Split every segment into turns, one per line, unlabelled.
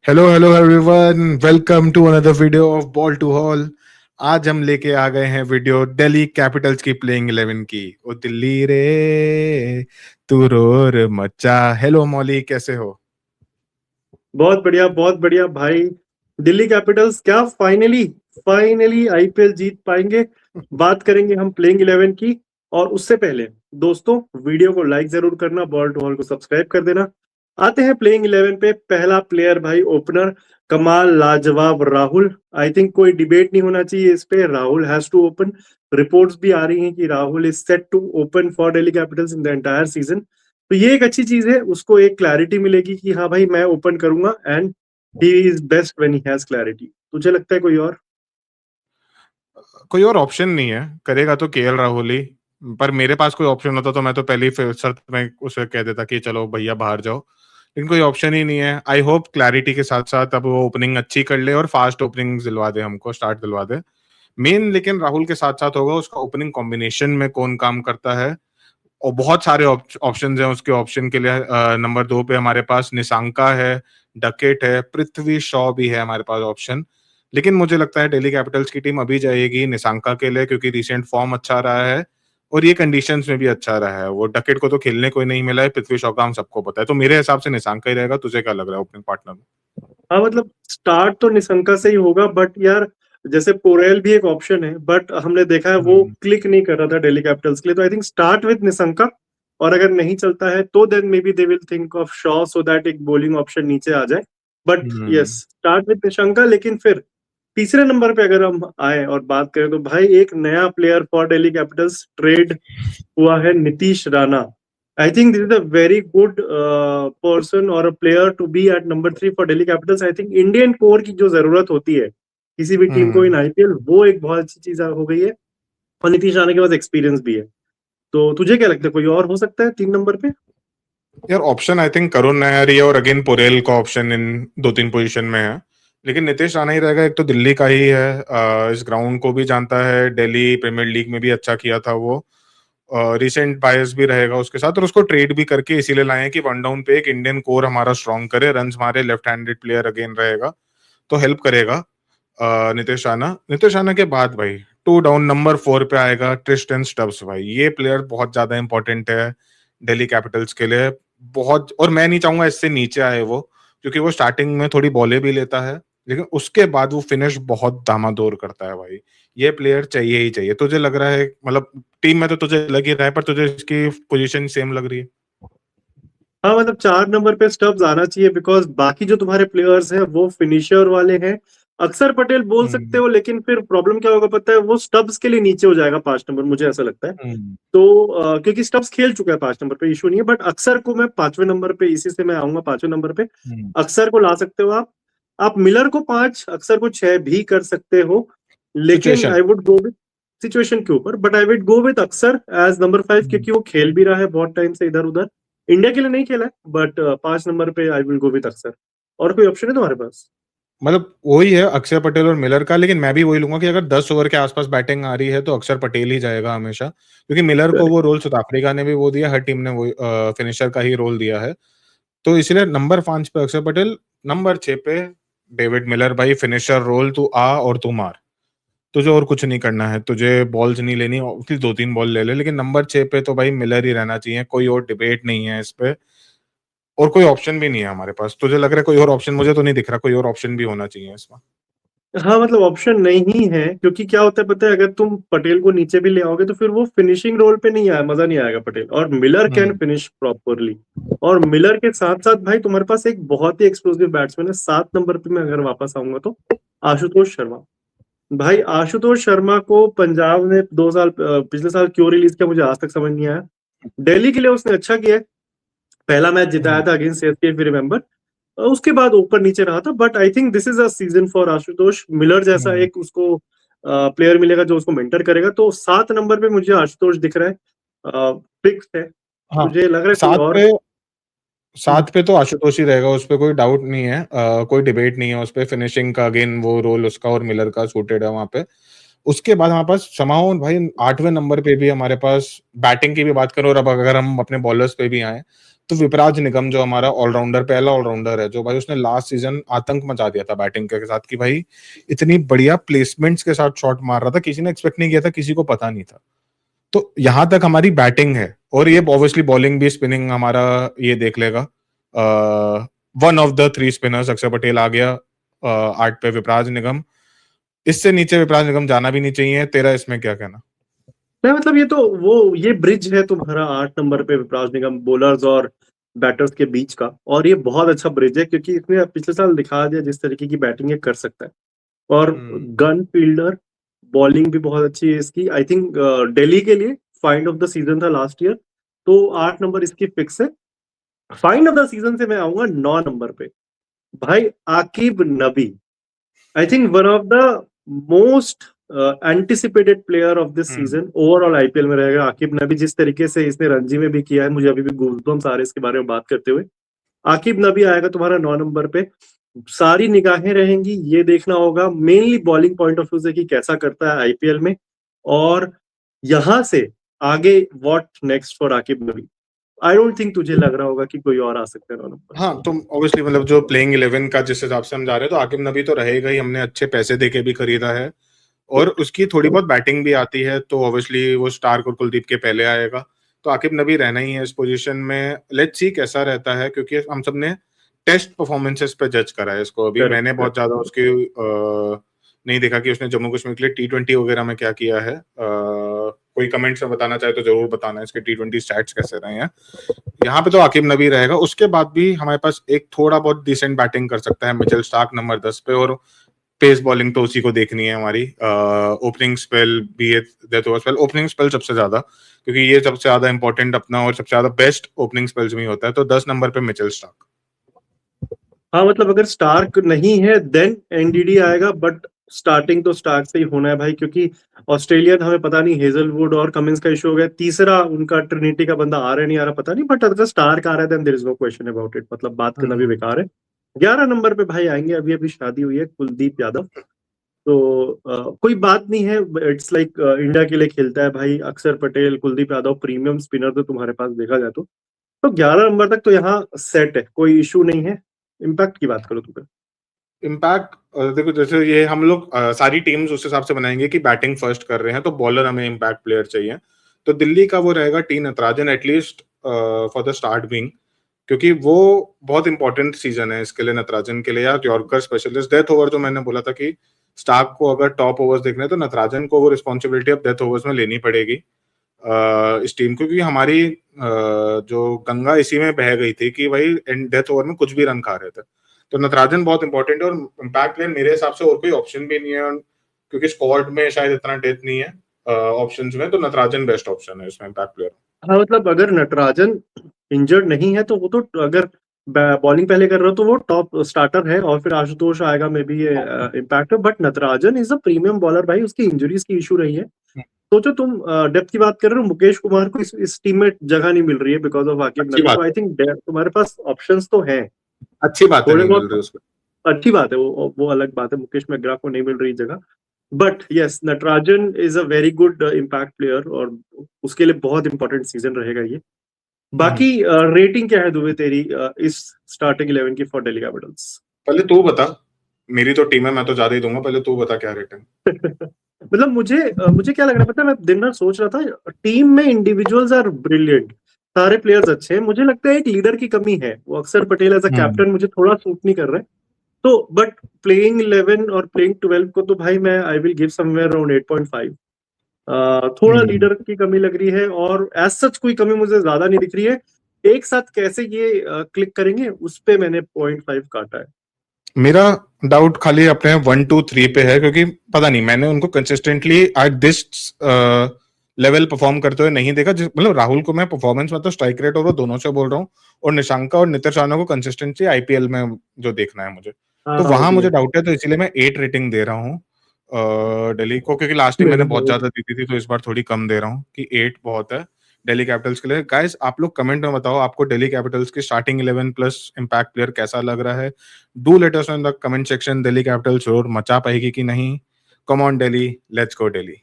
Hello hello everyone, welcome to another video of ball to hall. आज हम लेके आ गए हैं वीडियो दिल्ली कैपिटल्स की प्लेइंग 11 की। ओ दिल्ली रे तू रोर मचा। हेलो मौली, कैसे हो?
बहुत बढ़िया भाई। दिल्ली कैपिटल्स क्या फाइनली फाइनली आईपीएल जीत पाएंगे। बात करेंगे हम प्लेइंग 11 की। और उससे पहले दोस्तों, वीडियो को लाइक जरूर करना, बॉल टू हॉल को सब्सक्राइब कर देना। आते हैं प्लेइंग 11 पे। पहला प्लेयर भाई, ओपनर कमाल लाजवाब राहुल। आई थिंक कोई डिबेट नहीं होना चाहिए इस पे, Rahul has to open. Reports भी आ रही हैं कि Rahul is set to open for Delhi Capitals in the entire season. तो ये एक अच्छी चीज है, उसको एक क्लैरिटी मिलेगी कि हाँ भाई मैं ओपन करूंगा, and he is best when he has clarity. तुझे लगता है कोई और?
कोई और ऑप्शन नहीं है, करेगा तो केएल राहुल ही। पर मेरे पास कोई ऑप्शन होता तो मैं तो पहले ही शर्त में उसे कह देता कि चलो भैया बाहर जाओ, लेकिन कोई ऑप्शन ही नहीं है। आई होप क्लैरिटी के साथ साथ अब वो ओपनिंग अच्छी कर ले और फास्ट ओपनिंग दिलवा दे, हमको स्टार्ट दिलवा दे मेन। लेकिन राहुल के साथ साथ होगा उसका ओपनिंग कॉम्बिनेशन में कौन काम करता है। और बहुत सारे ऑप्शन हैं उसके ऑप्शन के लिए। नंबर 2 पे हमारे पास निशांका है, डकेट है, पृथ्वी शॉ भी है हमारे पास ऑप्शन। लेकिन मुझे लगता है दिल्ली कैपिटल्स की टीम अभी जाएगी निशांका के लिए, क्योंकि रिसेंट फॉर्म अच्छा रहा है और ये कंडीशंस में भी अच्छा रहा है। वो डकेट को तो खेलने कोई नहीं मिला है, पृथ्वी शॉ का हम सबको पता है। तो मेरे हिसाब से निशांका ही रहेगा। तुझे क्या लग रहा है ओपनिंग पार्टनर में?
हाँ मतलब स्टार्ट तो निशंका से ही होगा, बट यार जैसे पोरेल भी एक ऑप्शन है, बट हमने देखा है वो
हम्म।
क्लिक नहीं कर रहा था दिल्ली कैपिटल्स के लिए। तो I think start with Nissanka. और अगर नहीं चलता है तो then maybe they will think of Shaw, so that एक बॉलिंग ऑप्शन नीचे आ जाए। But yes,
hmm.
Start with Nissanka. लेकिन फिर तीसरे नंबर पे अगर हम आए और बात करें तो भाई एक नया player for Delhi Capitals trade हुआ है, Nitish Rana. I think this is a very good person और a player to be at number 3 for Delhi Capitals. I think Indian core की जो जरूरत होती है किसी भी टीम को इन
हम्म।
आईपीएल, वो एक बहुत अच्छी चीज हो गई है। और नीतीश राणा के पास एक्सपीरियंस भी है। तो तुझे क्या लगता है, कोई और हो सकता है 3 नंबर पे?
यार option I think Karun Nair ही है, और अगेन पुरेल का ऑप्शन इन 2-3 पोजीशन में है। लेकिन नीतीश राणा ही रहेगा। एक तो दिल्ली का ही है, इस ग्राउंड को भी जानता है, दिल्ली प्रीमियर लीग में भी अच्छा किया था वो। रिसेंट बायस भी रहेगा उसके साथ, और उसको ट्रेड भी करके इसीलिए लाए हैं कि वन डाउन पे एक इंडियन कोर हमारा स्ट्रॉन्ग करे, रन मारे, लेफ्ट हैंडेड प्लेयर अगेन रहेगा तो हेल्प करेगा। नीतीश राणा के बाद भाई टू डाउन नंबर 4 पे आएगा ट्रिस्टन स्टब्स। भाई ये प्लेयर बहुत ज्यादा इंपॉर्टेंट है दिल्ली कैपिटल्स के लिए, बहुत। और मैं नहीं चाहूंगा इससे नीचे आए वो, क्योंकि वो स्टार्टिंग में थोड़ी बॉलें भी लेता है, लेकिन उसके बाद वो फिनिश बहुत दामादोर करता है भाई। ये प्लेयर चाहिए ही चाहिए। तुझे लग रहा है, मतलब टीम में तो तुझे लग ही रहा है, पर तुझे इसकी पोजीशन सेम लग रही है?
हाँ मतलब 4 नंबर पे स्टब्स आना चाहिए, बिकॉज बाकी जो तुम्हारे प्लेयर्स हैं वो फिनिशर वाले हैं। अक्षर पटेल बोल सकते
हम्म।
हो, लेकिन फिर प्रॉब्लम क्या होगा पता है, वो स्टब्स के लिए नीचे हो जाएगा 5 नंबर, मुझे ऐसा लगता है।
हम्म।
तो क्योंकि स्टब्स खेल चुका है 5 नंबर पे, इशू नहीं है। बट अक्षर को मैं 5वें नंबर पे, इसी से मैं आऊंगा 5वें नंबर पे।
हम्म।
अक्षर को ला सकते हो आप मिलर को 5, अक्षर को 6 भी कर सकते हो। लेकिन
situation.
I would go with situation के ऊपर, but I would go with अक्षर एज नंबर 5, क्योंकि वो खेल भी रहा है बहुत टाइम से इधर उधर। इंडिया के लिए नहीं खेला है, बट 5 नंबर पे आई विल गो विद अक्षर। और कोई ऑप्शन है तुम्हारे पास?
मतलब वही है, अक्षर पटेल और मिलर का। लेकिन मैं भी वही लूंगा कि अगर 10 ओवर के आसपास बैटिंग आ रही है तो अक्षर पटेल ही जाएगा हमेशा, क्योंकि मिलर को वो रोल साउथ अफ्रीका ने भी वो दिया, हर टीम ने वो फिनिशर का ही रोल दिया है। तो इसलिए नंबर 5 पे अक्षर पटेल, नंबर 6 पे डेविड मिलर। भाई फिनिशर रोल, तू आ और तू मार। तुझे और कुछ नहीं करना है, तुझे बॉल्स नहीं लेनी, उसकी 2-3 बॉल ले ले, लेकिन नंबर 6 पे तो भाई मिलर ही रहना चाहिए। कोई और डिबेट नहीं है इस पे, और कोई ऑप्शन भी नहीं है हमारे पास। तुझे लग रहा है कोई और ऑप्शन? मुझे तो नहीं दिख रहा कोई और ऑप्शन भी होना चाहिए इसमें।
हाँ मतलब ऑप्शन नहीं है, क्योंकि क्या होता है पता है, अगर तुम पटेल को नीचे भी ले आओगे तो फिर वो फिनिशिंग रोल पे नहीं आया, मजा नहीं आएगा पटेल। और Miller can
hmm.
Finish properly. और मिलर के साथ साथ भाई तुम्हारे पास एक बहुत ही एक्सप्लोसिव बैट्समैन है 7 नंबर पे, मैं अगर वापस आऊंगा तो आशुतोष शर्मा। भाई आशुतोष शर्मा को पंजाब ने 2 साल पिछले साल क्यों रिलीज किया, मुझे आज तक समझ नहीं आया। दिल्ली के लिए उसने अच्छा किया है, पहला मैच जिताया
हम्म।
था against CSK, if you remember. उसके बाद ऊपर नीचे रहा था, but I think this is a season for Ashutosh. Miller जैसा
हम्म।
एक उसको प्लेयर मिलेगा जो उसको मेंटर करेगा। तो 7 नंबर पे मुझे आशुतोष दिख रहा है, फिक्स है।
हाँ।
तुझे लग रहा है कोई
सात
और?
पे
हम्म,
7 पे तो आशुतोष ही रहेगा, उस पे कोई डाउट नहीं है। कोई डिबेट नहीं है उस पे। फिनिशिंग का अगेन वो रोल उसका और मिलर का सूटेड है वहां पे। उसके बाद हमारे पास समाओ भाई 8वें नंबर पे भी हमारे पास बैटिंग की भी बात करो, और अब अगर हम अपने बॉलर्स पे भी आए तो विपराज निगम जो हमारा ऑलराउंडर, पहला ऑलराउंडर है, जो भाई उसने लास्ट सीजन आतंक मचा दिया था बैटिंग के साथ, कि भाई इतनी बढ़िया प्लेसमेंट्स के साथ शॉट मार रहा था, किसी ने एक्सपेक्ट नहीं किया था, किसी को पता नहीं था। तो यहां तक हमारी बैटिंग है, और ये ऑब्वियसली बॉलिंग भी, स्पिनिंग हमारा ये देख लेगा। वन ऑफ द 3 स्पिनर्स अक्षर पटेल आ गया 8 पे विपराज निगम, इससे नीचे विपराज निगम जाना भी नहीं चाहिए। तेरा इसमें क्या कहना?
नहीं मतलब ये तो वो ये ब्रिज है तुम्हारा 8 नंबर पे विपराज निगम बॉलर्स और बैटर्स के बीच का, और ये बहुत अच्छा ब्रिज है क्योंकि इसने पिछले साल दिखा दिया जिस तरीके की बैटिंग ये कर सकता है। और गन फील्डर, बॉलिंग भी बहुत अच्छी है इसकी। आई थिंक दिल्ली के लिए फाइंड ऑफ द सीजन था लास्ट ईयर, तो 8 नंबर इसकी फिक्स है। फाइंड ऑफ द सीजन से मैं आऊंगा 9 नंबर पे, भाई आकिब नबी। I think one of the most anticipated player of this season overall IPL में रहेगा आकिब नबी। जिस तरीके से इसने रणजी में भी किया है, मुझे अभी भी गूज़बम्प्स आ रहे हैं इसके बारे में बात करते हुए। आकिब नबी आएगा तुम्हारा 9 नंबर पे। सारी निगाहें रहेंगी, ये देखना होगा mainly bowling point of view से कि कैसा करता है आईपीएल में, और यहां से आगे what next for Aqib Nabi. I don't think तुझे लग रहा होगा कि कोई और आ सकता है 9 नंबर।
हाँ, तो ऑब्वियसली मतलब जो प्लेइंग 11 का जिस हिसाब से हम जा रहे हैं, तो आकिब नबी तो रहेगा ही, हमने अच्छे पैसे देके भी खरीदा है, और उसकी थोड़ी बहुत बैटिंग भी आती है, तो ऑब्वियसली वो स्टार्क और कुलदीप के पहले आएगा, तो आकिब नबी रहना ही है इस पोजीशन में। लेट्स सी कैसा रहता है, क्योंकि हम सब ने टेस्ट परफॉर्मेंसेस पे जज करा है इसको अभी। मैंने बहुत ज्यादा उसकी नहीं देखा कि उसने जम्मू कश्मीर के लिए T20 वगैरह में क्या किया है। कोई कमेंट्स में बताना चाहे तो जरूर बताना, इसके T20 स्टैट्स कैसे रहे हैं। यहाँ पे तो आकिब नबी रहेगा। उसके बाद भी हमारे पास एक थोड़ा बहुत डिसेंट बैटिंग कर सकता है मिचेल स्टार्क नंबर 10 पे, और पेस बॉलिंग तो उसी को देखनी है हमारी। ओपनिंग स्पेल भी है, death over spell, opening spell सबसे ज्यादा, क्योंकि ये सबसे ज्यादा इंपॉर्टेंट अपना और सबसे ज्यादा बेस्ट ओपनिंग स्पेल्स में होता है। तो 10 नंबर पे मिचेल स्टार्क।
हाँ मतलब अगर स्टार्क नहीं है देन एनडीडी आएगा, बट स्टार्टिंग तो स्टार्क से ही होना है भाई, क्योंकि ऑस्ट्रेलिया हमें पता नहीं हेजलवुड और कमिंस का इशू हो गया, तीसरा उनका ट्रिनिटी का बंदा आ रहा है नहीं आ रहा पता नहीं, बट अगर स्टार्क आ रहा है then there is no question about it, मतलब बात करना भी बेकार है। 11 नंबर पे भाई आएंगे, अभी अभी शादी हुई है, कुलदीप यादव। तो कोई बात नहीं है, इट्स लाइक इंडिया के लिए खेलता है भाई, अक्षर पटेल, कुलदीप यादव, प्रीमियम स्पिनर तो तुम्हारे पास देखा जाए तो 11 नंबर तक तो यहाँ सेट है, कोई इशू नहीं है। इम्पैक्ट की बात करो तुम।
इम्पैक्ट देखो, जैसे ये हम लोग सारी टीम्स उस हिसाब से बनाएंगे कि बैटिंग फर्स्ट कर रहे हैं, तो बॉलर हमें इम्पैक्ट प्लेयर चाहिए। तो दिल्ली का वो रहेगा T Natarajan, at least for the starting, क्योंकि वो बहुत इंपॉर्टेंट सीजन है इसके लिए, नटराजन के लिए। या यॉर्कर स्पेशलिस्ट, डेथ ओवर जो मैंने बोला था कि स्टार्क को अगर टॉप ओवर्स देखने हैं, तो नटराजन को वो रिस्पॉन्सिबिलिटी अब डेथ ओवर्स में लेनी पड़ेगी इस टीम को, क्योंकि हमारी जो गंगा इसी में बह गई थी कि भाई डेथ ओवर में कुछ भी रन खा रहे थे। तो नटराजन बहुत इंपॉर्टेंट है, और इम्पैक्ट प्लेयर मेरे हिसाब से और कोई ऑप्शन भी नहीं है, क्योंकि स्क्वाड में शायद इतना डेथ नहीं है ऑप्शंस में, तो नटराजन बेस्ट ऑप्शन है इसमें इम्पैक्ट प्लेयर।
हाँ मतलब अगर नटराजन इंजर्ड नहीं है तो वो तो, अगर बॉलिंग पहले कर रहे हो तो वो टॉप स्टार्टर है, और फिर आशुतोष आएगा मे बी ये इम्पैक्ट है, but Natarajan is a premium bowler भाई, उसकी इंजरीज की इशू रही है। सोचो तुम डेप्थ की बात कर रहे हो, मुकेश कुमार को इस टीम में जगह नहीं मिल रही है बिकॉज ऑफ आकिब
अच्छी
नबी,
बात
तो आई थिंक तुम्हारे पास ऑप्शंस तो हैं।
अच्छी बात है,
थोड़े
नहीं मिल रही
बहुत
उसको।
अच्छी बात है, वो अलग बात है, मुकेश मैग्रा को नहीं मिल रही जगह। But yes, Natarajan is a very good impact player, और उसके लिए बहुत इंपॉर्टेंट सीजन रहेगा ये। बाकी रेटिंग क्या है दुबे तेरी इस स्टार्टिंग 11 की फॉर दिल्ली कैपिटल्स?
पहले तू बता, मेरी तो टीम है, मैं तो ज्यादा ही दूंगा, पहले तू बता क्या रेटिंग।
मतलब मुझे क्या लग रहा है पता है, मैं दिन भर सोच रहा था टीम में इंडिविजुअल्स आर ब्रिलियंट, सारे प्लेयर्स अच्छे हैं, मुझे लगता है एक लीडर की कमी है, वो अक्षर पटेल एज अ कैप्टन मुझे थोड़ा सूट नहीं कर रहा है। तो बट प्लेइंग 11 और प्लेइंग 12 को तो भाई मैं I will give somewhere around 8.5। थोड़ा लीडर की कमी लग रही है, और एज सच कोई कमी मुझे ज्यादा नहीं दिख रही है। एक साथ कैसे ये क्लिक करेंगे उस पे मैंने 0.5 काटा है।
मेरा डाउट खाली अपने 1 2 3 पे है, क्योंकि पता नहीं, मैंने उनको consistently at this level perform करते हुए नहीं देखा। मतलब राहुल को मैं परफॉर्मेंस में तो स्ट्राइक रेट और वो दोनों से बोल रहा हूँ, और निशांका और नितिन राणा को कंसिस्टेंसी आईपीएल में जो देखना है मुझे, तो
हाँ वो
वहां
भी
मुझे
है।
डाउट है, तो इसीलिए मैं 8 रेटिंग दे रहा हूँ दिल्ली को, क्योंकि लास्ट टाइम मैंने
मेरा
बहुत ज्यादा दी थी, तो इस बार थोड़ी कम दे रहा हूँ कि 8 बहुत है दिल्ली कैपिटल्स के लिए। गाइस, आप लोग कमेंट में बताओ आपको दिल्ली कैपिटल्स की स्टार्टिंग 11 प्लस इम्पैक्ट प्लेयर कैसा लग रहा है। Do let us know in the comment section, Delhi Capitals जरूर मचा पाएगी कि नहीं। Come on Delhi, let's go Delhi.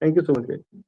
Thank you so much.